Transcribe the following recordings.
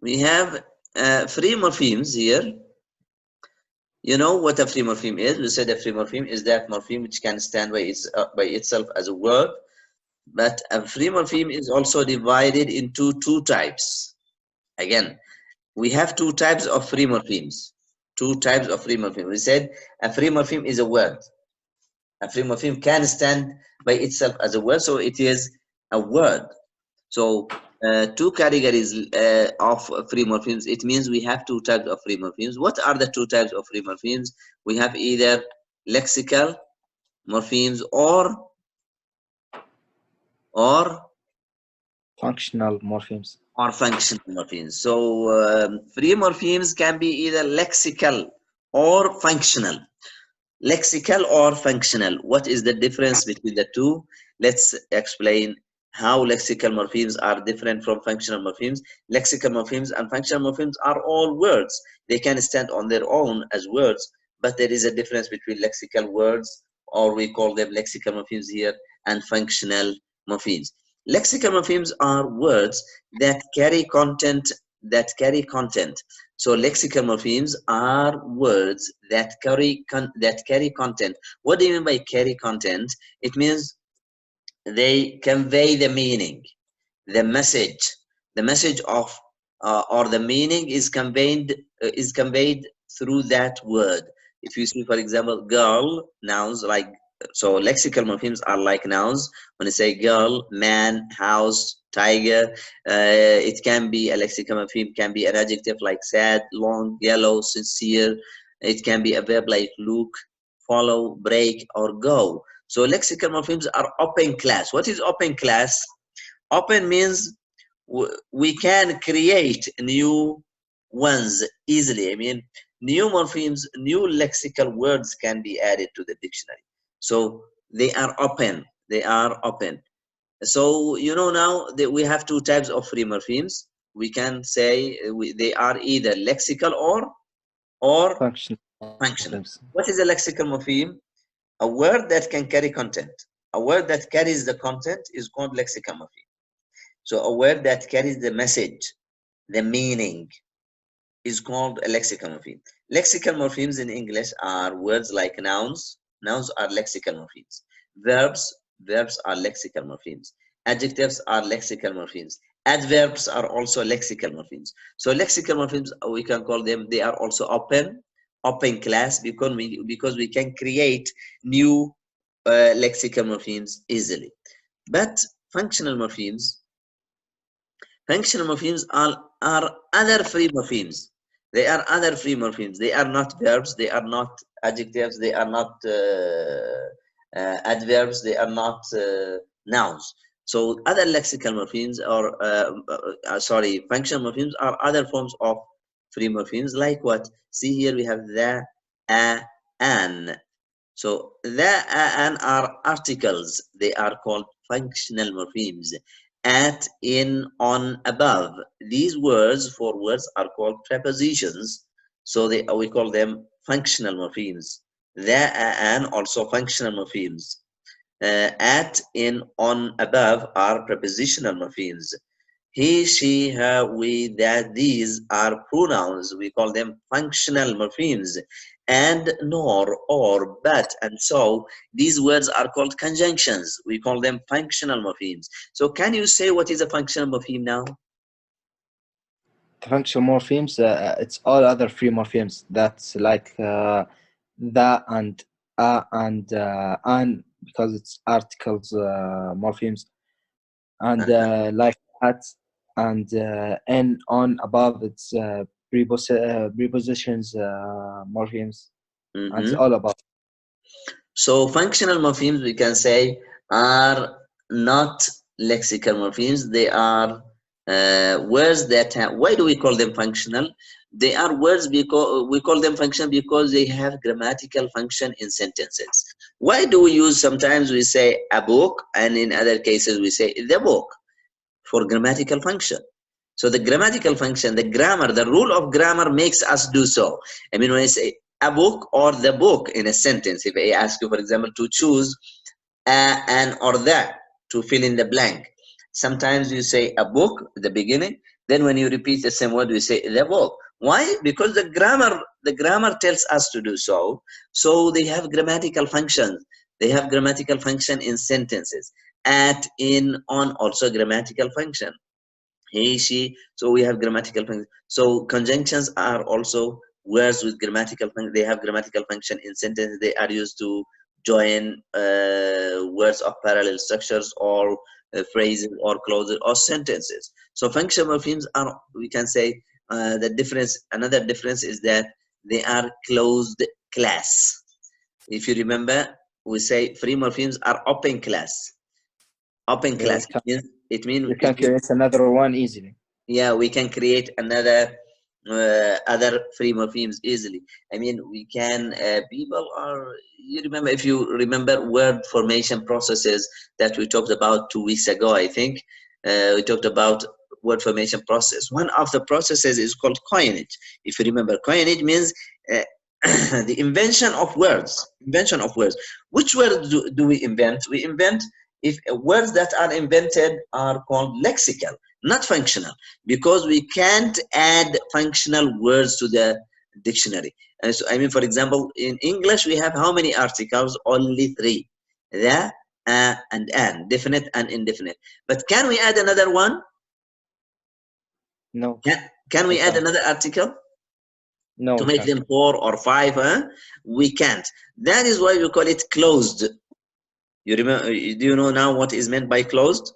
we have free morphemes here. You know what a free morpheme is? We said a free morpheme is that morpheme which can stand by itself as a word. But a free morpheme is also divided into two types. Again, we have two types of free morphemes. Two types of free morpheme. We said a free morpheme is a word. A free morpheme can stand by itself as a word, so it is a word. So two categories of free morphemes. It means we have two types of free morphemes. What are the two types of free morphemes? We have either lexical morphemes or Functional morphemes. or functional morphemes. So free morphemes can be either lexical or functional. Lexical or functional. What is the difference between the two? Let's explain how lexical morphemes are different from functional morphemes. Lexical morphemes and functional morphemes are all words. They can stand on their own as words, but there is a difference between lexical words, or we call them lexical morphemes here, and functional morphemes. Lexical morphemes are words that carry content. So lexical morphemes are words that carry content. What do you mean by carry content? It means they convey the meaning, the message of or the meaning is conveyed through that word. If you see, for example, girl, nouns like, so lexical morphemes are like nouns. When you say girl, man, house, tiger, it can be a lexical morpheme, can be an adjective like sad, long, yellow, sincere. It can be a verb like look, follow, break, or go. So lexical morphemes are open class. What is open class? Open means we can create new ones easily. I mean, new morphemes, new lexical words can be added to the dictionary. So they are open. They are open. So you know now that we have two types of free morphemes. We can say they are either lexical or Functional functional. morphemes. What is a lexical morpheme? A word that can carry content. A word that carries the content is called lexical morpheme. So a word that carries the message, the meaning, is called a lexical morpheme. Lexical morphemes in English are words like nouns. Nouns are lexical morphemes. Verbs are lexical morphemes. Adjectives are lexical morphemes. Adverbs are also lexical morphemes. So lexical morphemes, we can call them, they are also open class, because we can create new lexical morphemes easily. But functional morphemes, functional morphemes are other free morphemes. They are other free morphemes. They are not verbs. They are not adjectives. They are not adverbs. They are not nouns. So other lexical morphemes or sorry, functional morphemes are other forms of free morphemes. Like what? See here we have the, a, an. So the, a, an are articles. They are called functional morphemes. At, in, on, above. These words, four words, are called prepositions. So we call them functional morphemes. The, a, an also functional morphemes. At, in, on, above are prepositional morphemes. He, she, her, we, that, these are pronouns. We call them functional morphemes. And, nor, or, but, and so, these words are called conjunctions. We call them functional morphemes. So can you say what is a functional morpheme now? The functional morphemes, it's all other free morphemes. That's like the and an, because it's articles morphemes, and like at and n on above, it's prepositions morphemes, and it's Mhm. all about. So functional morphemes, we can say, are not lexical morphemes. They are words that have, why do we call them functional? They are words because we call them functional because they have grammatical function in sentences. Why do we use, sometimes we say a book, and in other cases we say the book, for grammatical function. So the grammatical function, the grammar, the rule of grammar makes us do so. I mean, when I say a book or the book in a sentence, if I ask you, for example, to choose a, an, or the, to fill in the blank, sometimes you say a book at the beginning, Then when you repeat the same word, we say the ball. Why? Because the grammar tells us to do so. So they have grammatical functions. They have grammatical function in sentences. At, in, on, also grammatical function. He, she. So we have grammatical function. So conjunctions are also words with grammatical function. They have grammatical function in sentences. They are used to join words of parallel structures or phrases or clauses or sentences. So functional morphemes are, we can say, the difference. Another difference is that they are closed class. If you remember, we say free morphemes are open class. Open Yeah, class. It means we can create another one easily. yeah, we can create another other free morphemes easily. I mean, we can people are, you remember, if you remember word formation processes that we talked about 2 weeks ago, I think we talked about word formation process. One of the processes is called coinage. If you remember, coinage means the invention of words. Which words do we invent? We invent, if words that are invented are called lexical, not functional, because we can't add functional words to the dictionary. And so, I mean, for example, in English, we have how many articles? Only 3. The, and an, definite and indefinite. But can we add another one? No. Can we add another article? No. To make them 4 or 5, huh? We can't. That is why we call it closed. You remember? Do you know now what is meant by closed?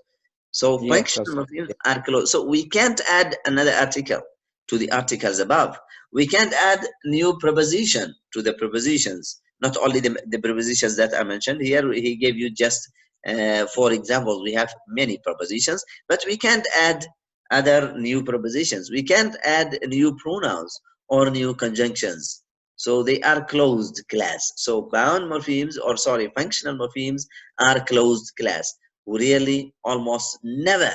So functional morphemes are closed. So we can't add another article to the articles above. We can't add new preposition to the prepositions. Not only the prepositions that I mentioned here, he gave you just 4 examples. We have many prepositions, but we can't add other new prepositions. We can't add new pronouns or new conjunctions. So they are closed class. So bound morphemes, or sorry, functional morphemes are closed class. We really almost never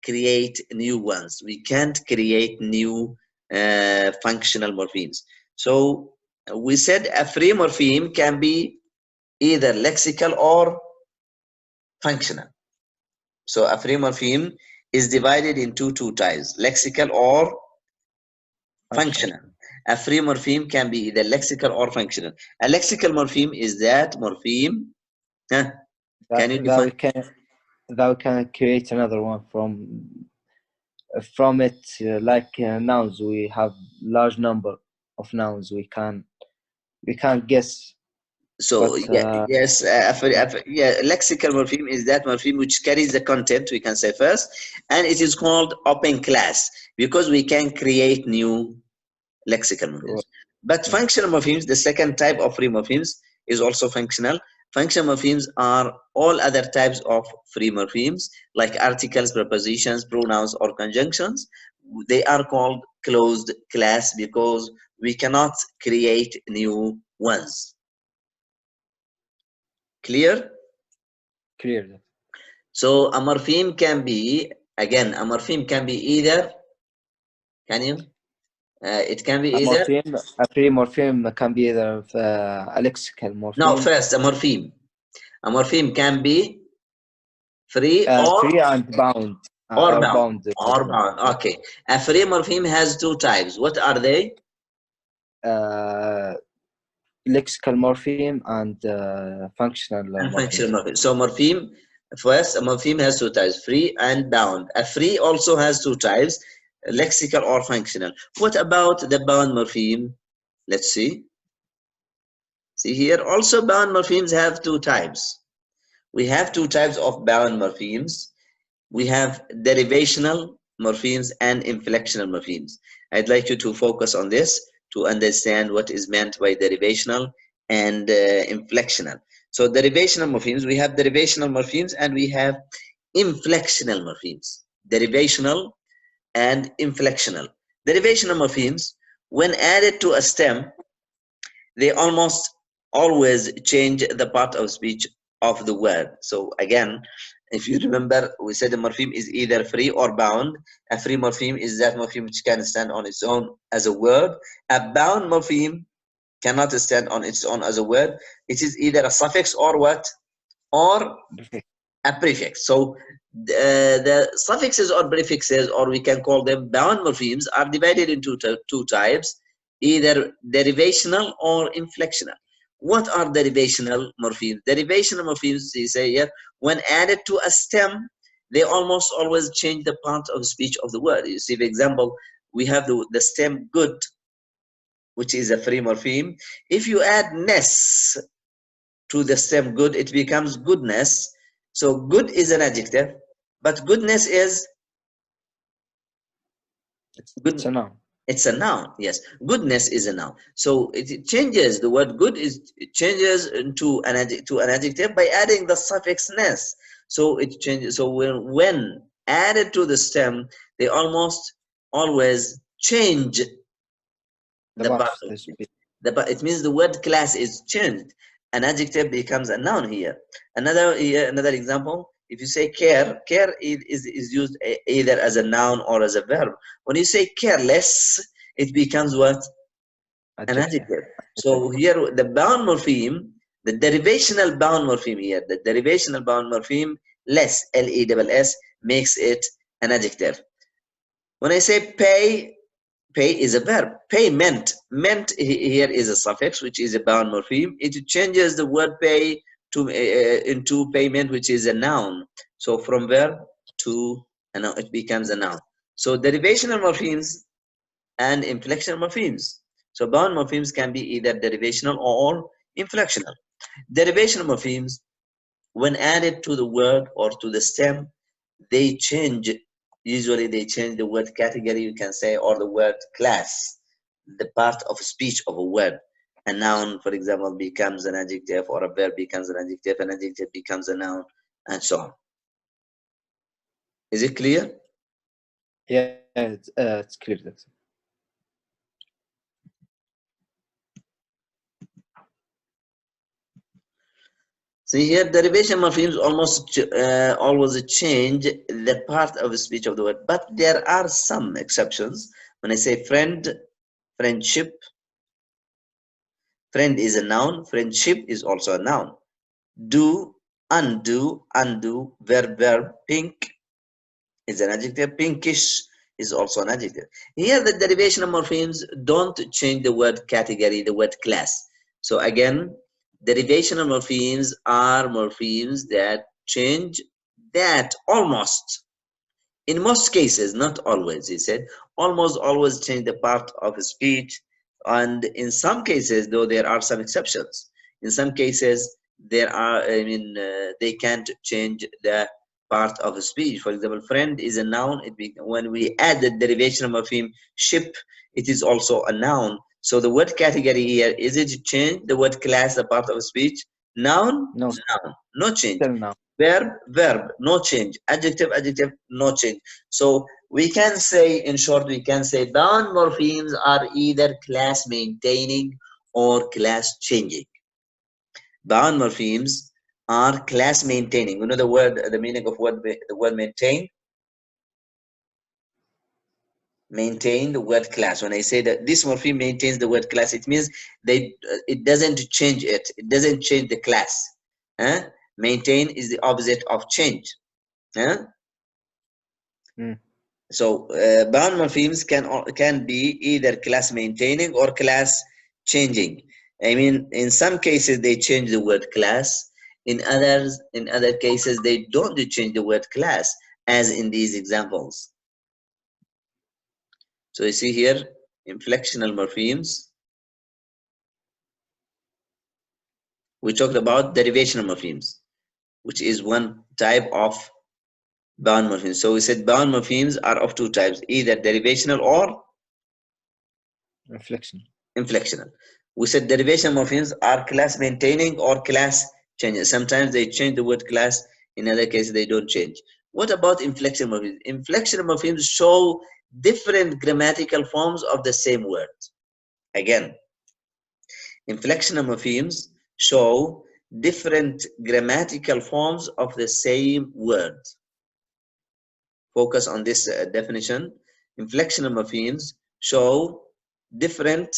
create new ones. We can't create new functional morphemes. So we said a free morpheme can be either lexical or functional. So a free morpheme is divided into 2 types, lexical or functional. A free morpheme can be either lexical or functional. A lexical morpheme is that morpheme. Can you define? That we can create another one from it, like nouns. We have large number of nouns. We can guess. So But, yes, lexical morpheme is that morpheme which carries the content, we can say first, and it is called open class because we can create new lexical morphemes. But functional morphemes, the second type of free morphemes, is also functional. Functional morphemes are all other types of free morphemes like articles, prepositions, pronouns, or conjunctions. They are called closed class because we cannot create new ones. Clear? Clear. So a morpheme can be, again, a morpheme can be either, can you? It can be either. A free morpheme can be either a lexical morpheme. No, first, a morpheme. A morpheme can be free or free and bound. Or bound. Or bound. Okay. A free morpheme has 2 types. What are they? Lexical morpheme and functional morpheme. Functional morpheme. So morpheme, first, a morpheme has 2 types, free and bound. A free also has 2 types, lexical or functional. What about the bound morpheme? Let's see. See here, also bound morphemes have 2 types. We have 2 types of bound morphemes. We have derivational morphemes and inflectional morphemes. I'd like you to focus on this to understand what is meant by derivational and inflectional. So derivational morphemes, we have derivational morphemes and we have inflectional morphemes. Derivational and inflectional. Derivational morphemes, when added to a stem, they almost always change the part of speech of the word. So again, if you remember, we said a morpheme is either free or bound. A free morpheme is that morpheme which can stand on its own as a word. A bound morpheme cannot stand on its own as a word. It is either a suffix or what? Or a prefix. So The suffixes or prefixes, or we can call them bound morphemes, are divided into two types, either derivational or inflectional. What are derivational morphemes? Derivational morphemes, they say here, when added to a stem, they almost always change the part of speech of the word. You see, for example, we have the stem good, which is a free morpheme. If you add ness to the stem good, it becomes goodness. So good is an adjective, but goodness is It's good. a noun. It's a noun. Yes, goodness is a noun. So it changes, the word good is, it changes into an adjective by adding the suffix ness. So it changes. So when added to the stem, they almost always change The the part part of of the speech. speech. It means the word class is changed. An adjective becomes a noun here. Another example, if you say care, care is used either as a noun or as a verb. When you say careless, it becomes what? An Adjective. adjective. So here the bound morpheme, the derivational bound morpheme here, the derivational bound morpheme, less, L-E-S-S, makes it an adjective. When I say pay, pay is a verb. Payment, meant here is a suffix, which is a bound morpheme. It changes the word pay to into payment, which is a noun. So from verb to a noun, it becomes a noun. So derivational morphemes and inflectional morphemes. So bound morphemes can be either derivational or inflectional. Derivational morphemes, when added to the word or to the stem, they change. Usually they change the word category, you can say, or the word class, the part of speech of a word. A noun, for example, becomes an adjective, or a verb becomes an adjective becomes a noun, and so on. Is it clear? Yeah, it's clear. That's See here, derivation morphemes almost always change the part of the speech of the word, but there are some exceptions. When I say friend, friendship, friend is a noun, friendship is also a noun. Do, undo, verb, pink is an adjective, pinkish is also an adjective. Here the derivation of morphemes don't change the word category, the word class. So again, derivational morphemes are morphemes that change, that almost, in most cases, not always, he said, almost always change the part of speech. And in some cases, though there are some exceptions, in some cases there are, they can't change the part of speech. For example, friend is a noun. When we add the derivation morpheme ship, it is also a noun. So the word category here, is it change? The word class, the part of speech? Noun, no, noun, no change. still now. Verb, no change. Adjective, no change. So we can say, in short, we can say bound morphemes are either class maintaining or class changing. Bound morphemes are class maintaining. You know the word, the meaning of the word maintain? Maintain the word class. When I say that this morpheme maintains the word class, it means it doesn't change it. It doesn't change the class. Huh? Maintain is the opposite of change. Huh? Mm. So bound morphemes can be either class maintaining or class changing. I mean, in some cases they change the word class. In other cases, they don't change the word class, as in these examples. So you see here, inflectional morphemes. We talked about derivational morphemes, which is one type of bound morphemes. So we said bound morphemes are of two types, either derivational or Reflection. inflectional. We said derivation morphemes are class maintaining or class changing. Sometimes they change the word class, in other cases they don't change. What about inflection morphemes? Inflection morphemes show different grammatical forms of the same word. Again, inflection morphemes show different grammatical forms of the same word. Focus on this definition. Inflection morphemes show different